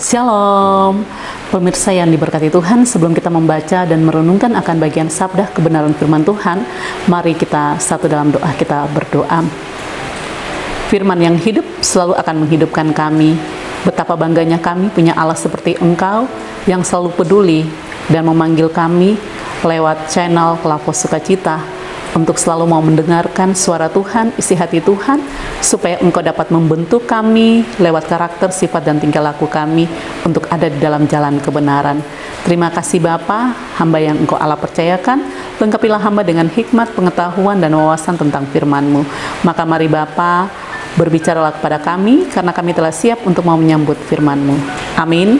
Shalom, pemirsa yang diberkati Tuhan. Sebelum kita membaca dan merenungkan akan bagian sabda kebenaran firman Tuhan, mari kita satu dalam doa. Kita berdoa. Firman yang hidup selalu akan menghidupkan kami. Betapa bangganya kami punya Allah seperti Engkau yang selalu peduli dan memanggil kami lewat channel Kelapo Sukacita untuk selalu mau mendengarkan suara Tuhan, isi hati Tuhan, supaya Engkau dapat membentuk kami lewat karakter, sifat, dan tingkah laku kami untuk ada di dalam jalan kebenaran. Terima kasih Bapa, hamba yang Engkau Allah percayakan, lengkapilah hamba dengan hikmat, pengetahuan, dan wawasan tentang firman-Mu. Maka mari Bapa, berbicaralah kepada kami, karena kami telah siap untuk mau menyambut firman-Mu. Amin.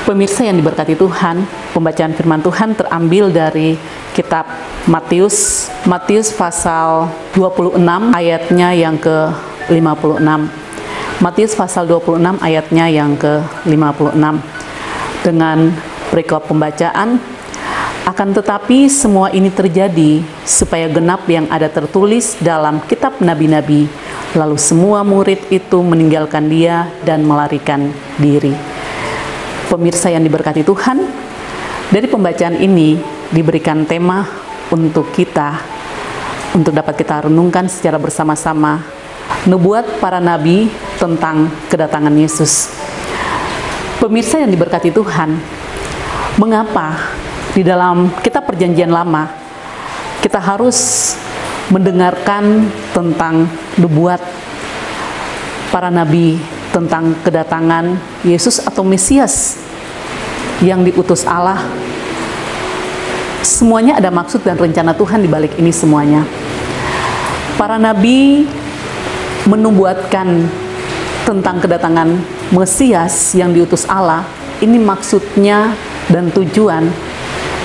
Pemirsa yang diberkati Tuhan, pembacaan firman Tuhan terambil dari kitab Matius pasal 26 ayatnya yang ke-56. Matius pasal 26 ayatnya yang ke-56. Dengan perikop pembacaan, akan tetapi semua ini terjadi supaya genap yang ada tertulis dalam kitab nabi-nabi. Lalu semua murid itu meninggalkan dia dan melarikan diri. Pemirsa yang diberkati Tuhan, dari pembacaan ini diberikan tema untuk kita, untuk dapat kita renungkan secara bersama-sama, nubuat para nabi tentang kedatangan Yesus. Pemirsa yang diberkati Tuhan, mengapa di dalam kitab Perjanjian Lama kita harus mendengarkan tentang nubuat para nabi tentang kedatangan Yesus atau Mesias yang diutus Allah? Semuanya ada maksud dan rencana Tuhan di balik ini semuanya. Para nabi menubuatkan tentang kedatangan Mesias yang diutus Allah. Ini maksudnya dan tujuan.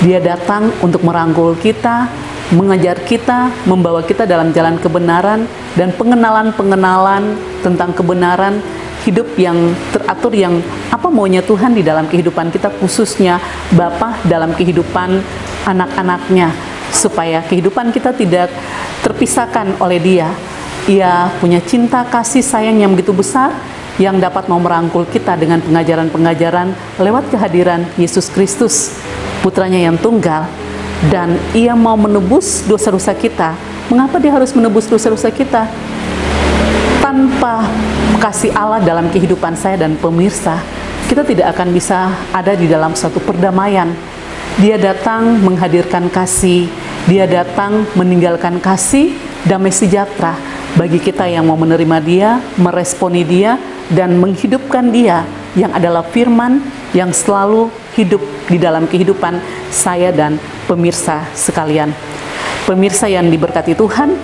Dia datang untuk merangkul kita, mengajar kita, membawa kita dalam jalan kebenaran dan pengenalan-pengenalan tentang kebenaran hidup yang teratur, yang apa maunya Tuhan di dalam kehidupan kita, khususnya Bapa dalam kehidupan anak-anaknya, supaya kehidupan kita tidak terpisahkan oleh Dia. Ia punya cinta kasih sayang yang begitu besar, yang dapat mau merangkul kita dengan pengajaran-pengajaran lewat kehadiran Yesus Kristus, putranya yang tunggal, dan Ia mau menebus dosa-dosa kita. Mengapa Dia harus menebus dosa-dosa kita? Tanpa kasih Allah dalam kehidupan saya dan pemirsa, kita tidak akan bisa ada di dalam suatu perdamaian. Dia datang menghadirkan kasih, Dia datang meninggalkan kasih, damai sejahtera bagi kita yang mau menerima Dia, meresponi Dia, dan menghidupkan Dia yang adalah firman yang selalu hidup di dalam kehidupan saya dan pemirsa sekalian. Pemirsa yang diberkati Tuhan,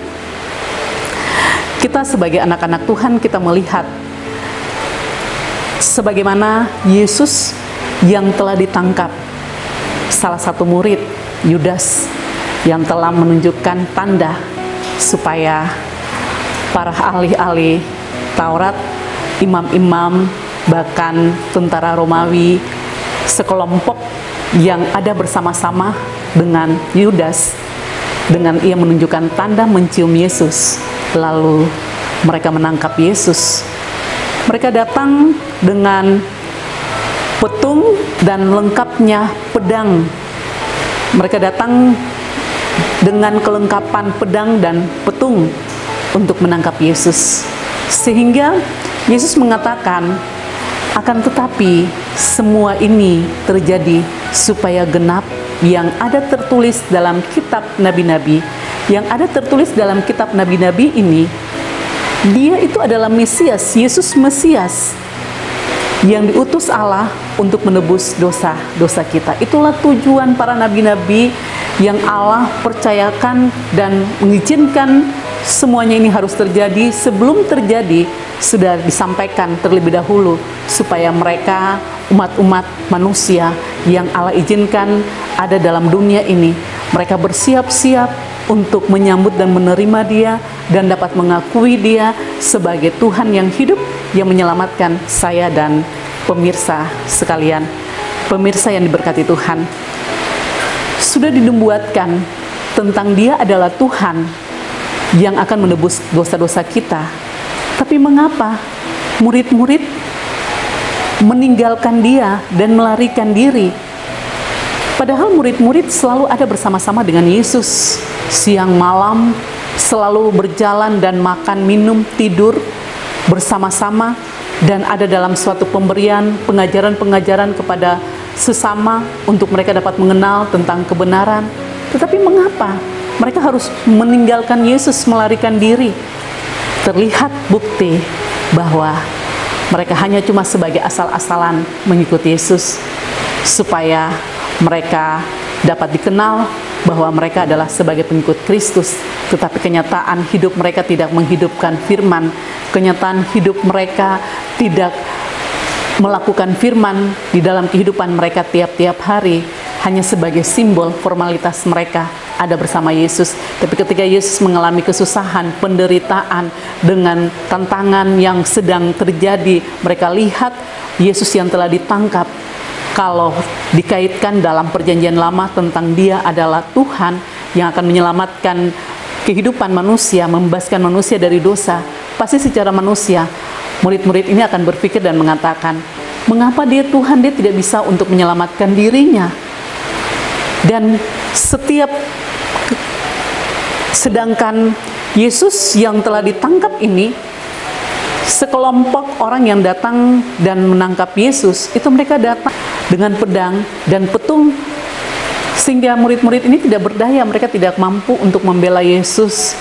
kita sebagai anak-anak Tuhan, kita melihat sebagaimana Yesus yang telah ditangkap, salah satu murid, Yudas, yang telah menunjukkan tanda supaya para ahli-ahli Taurat, imam-imam, bahkan tentara Romawi, sekelompok yang ada bersama-sama dengan Yudas, dengan ia menunjukkan tanda mencium Yesus. Lalu mereka menangkap Yesus. Mereka datang dengan petung dan lengkapnya pedang. Mereka datang dengan kelengkapan pedang dan petung untuk menangkap Yesus. Sehingga Yesus mengatakan, akan tetapi semua ini terjadi supaya genap yang ada tertulis dalam kitab nabi-nabi. Yang ada tertulis dalam kitab nabi-nabi ini, Dia itu adalah Mesias, Yesus Mesias, yang diutus Allah untuk menebus dosa-dosa kita. Itulah tujuan para nabi-nabi yang Allah percayakan dan mengizinkan semuanya ini harus terjadi. Sebelum terjadi, sudah disampaikan terlebih dahulu, supaya mereka, umat-umat manusia yang Allah izinkan ada dalam dunia ini, mereka bersiap-siap untuk menyambut dan menerima Dia, dan dapat mengakui Dia sebagai Tuhan yang hidup, yang menyelamatkan saya dan pemirsa sekalian. Pemirsa yang diberkati Tuhan, sudah dinubuatkan tentang Dia adalah Tuhan yang akan menebus dosa-dosa kita. Tapi mengapa murid-murid meninggalkan dia dan melarikan diri. Padahal murid-murid selalu ada bersama-sama dengan Yesus. Siang malam selalu berjalan dan makan, minum, tidur bersama-sama, dan ada dalam suatu pemberian pengajaran-pengajaran kepada sesama untuk mereka dapat mengenal tentang kebenaran. Tetapi mengapa mereka harus meninggalkan Yesus, melarikan diri? Terlihat bukti bahwa mereka hanya cuma sebagai asal-asalan mengikuti Yesus, supaya mereka dapat dikenal bahwa mereka adalah sebagai pengikut Kristus. Tetapi kenyataan hidup mereka tidak menghidupkan firman. Kenyataan hidup mereka tidak melakukan firman di dalam kehidupan mereka tiap-tiap hari, hanya sebagai simbol formalitas mereka ada bersama Yesus. Tapi ketika Yesus mengalami kesusahan, penderitaan, dengan tantangan yang sedang terjadi, mereka lihat Yesus yang telah ditangkap. Kalau dikaitkan dalam perjanjian lama tentang dia adalah Tuhan yang akan menyelamatkan kehidupan manusia, membebaskan manusia dari dosa, pasti secara manusia murid-murid ini akan berpikir dan mengatakan, mengapa dia Tuhan, dia tidak bisa untuk menyelamatkan dirinya? Dan sedangkan Yesus yang telah ditangkap ini, sekelompok orang yang datang dan menangkap Yesus, itu mereka datang dengan pedang dan petung, sehingga murid-murid ini tidak berdaya, mereka tidak mampu untuk membela Yesus,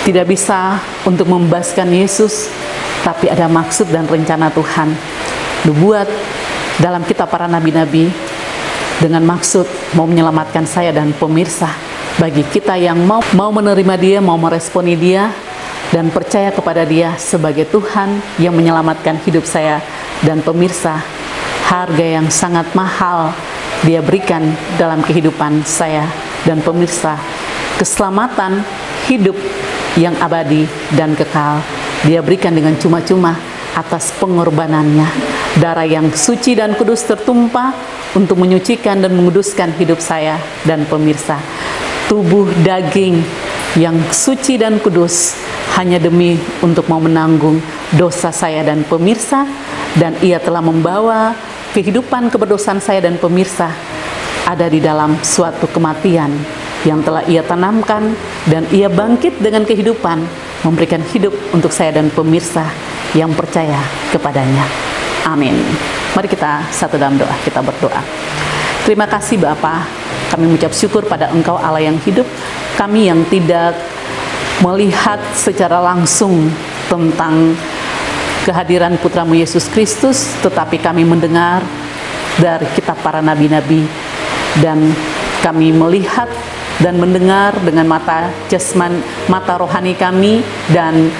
tidak bisa untuk membebaskan Yesus. Tapi ada maksud dan rencana Tuhan dibuat dalam kitab para nabi-nabi dengan maksud mau menyelamatkan saya dan pemirsa. Bagi kita yang mau menerima dia, mau meresponi dia, dan percaya kepada dia sebagai Tuhan yang menyelamatkan hidup saya dan pemirsa, harga yang sangat mahal dia berikan dalam kehidupan saya dan pemirsa. Keselamatan hidup yang abadi dan kekal dia berikan dengan cuma-cuma atas pengorbanannya. Darah yang suci dan kudus tertumpah untuk menyucikan dan menguduskan hidup saya dan pemirsa. Tubuh daging yang suci dan kudus hanya demi untuk mau menanggung dosa saya dan pemirsa, dan ia telah membawa kehidupan keberdosaan saya dan pemirsa ada di dalam suatu kematian yang telah ia tanamkan, dan ia bangkit dengan kehidupan, memberikan hidup untuk saya dan pemirsa yang percaya kepadanya. Amin. Mari kita satu dalam doa, kita berdoa. Terima kasih Bapa, kami mengucap syukur pada Engkau Allah yang hidup. Kami yang tidak melihat secara langsung tentang kehadiran Putramu Yesus Kristus, tetapi kami mendengar dari kitab para nabi-nabi, dan kami melihat dan mendengar dengan mata jasmani, mata rohani kami, dan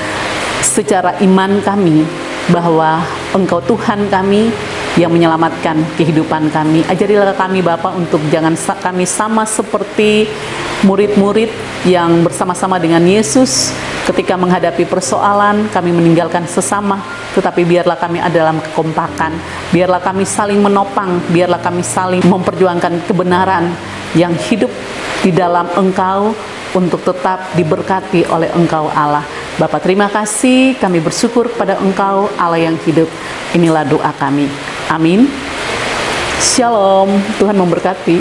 secara iman kami bahwa Engkau Tuhan kami yang menyelamatkan kehidupan kami. Ajarilah kami Bapa untuk jangan kami sama seperti murid-murid yang bersama-sama dengan Yesus ketika menghadapi persoalan, kami meninggalkan sesama, tetapi biarlah kami ada dalam kekompakan, biarlah kami saling menopang, biarlah kami saling memperjuangkan kebenaran yang hidup di dalam Engkau untuk tetap diberkati oleh Engkau Allah. Bapa, terima kasih, kami bersyukur pada Engkau Allah yang hidup. Inilah doa kami. Amin. Shalom. Tuhan memberkati.